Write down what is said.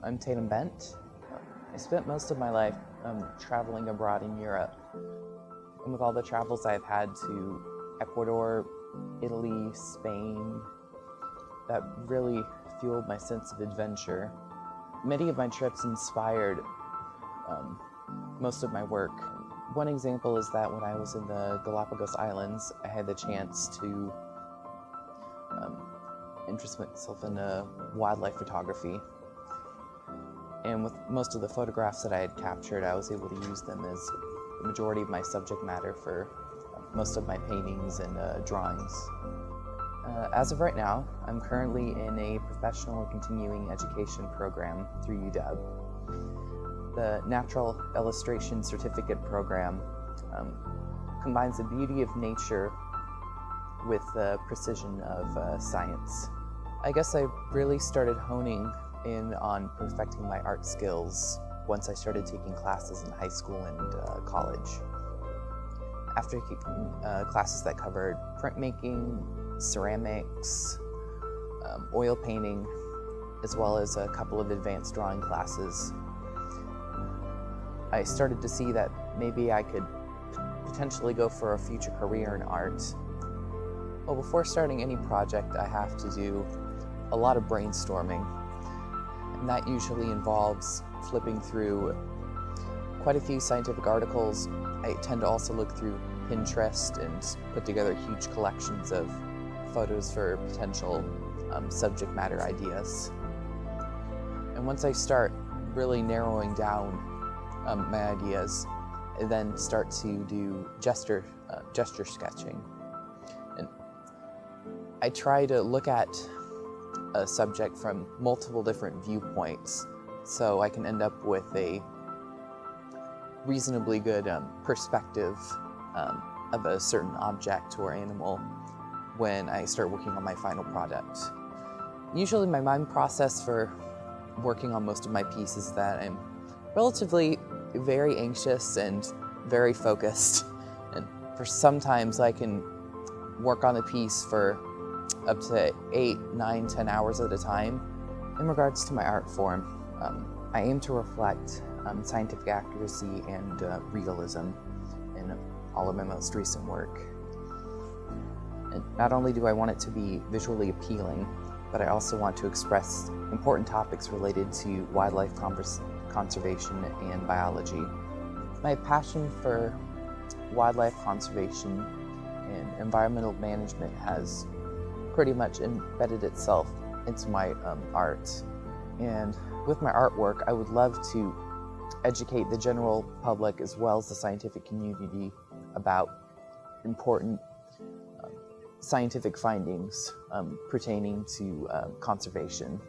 I'm Tatum Bent. I spent most of my life traveling abroad in Europe. And with all the travels I've had to Ecuador, Italy, Spain, that really fueled my sense of adventure. Many of my trips inspired most of my work. One example is that when I was in the Galapagos Islands, I had the chance to interest myself in wildlife photography. And with most of the photographs that I had captured, I was able to use them as the majority of my subject matter for most of my paintings and drawings. As of right now, I'm currently in a professional continuing education program through UW. The Natural Illustration Certificate Program combines the beauty of nature with the precision of science. I guess I really started honing in on perfecting my art skills once I started taking classes in high school and college. After taking classes that covered printmaking, ceramics, oil painting, as well as a couple of advanced drawing classes, I started to see that maybe I could potentially go for a future career in art. Well, before starting any project, I have to do a lot of brainstorming, and that usually involves flipping through quite a few scientific articles. I tend to also look through Pinterest and put together huge collections of photos for potential subject matter ideas. And once I start really narrowing down my ideas, I then start to do gesture sketching. And I try to look at a subject from multiple different viewpoints so I can end up with a reasonably good perspective of a certain object or animal when I start working on my final product. Usually my mind process for working on most of my pieces is that I'm relatively very anxious and very focused, and for sometimes I can work on a piece for up to 8, 9, 10 hours at a time. In regards to my art form, I aim to reflect scientific accuracy and realism in all of my most recent work. And not only do I want it to be visually appealing, but I also want to express important topics related to wildlife conservation and biology. My passion for wildlife conservation and environmental management has pretty much embedded itself into my art. And with my artwork, I would love to educate the general public as well as the scientific community about important scientific findings pertaining to conservation.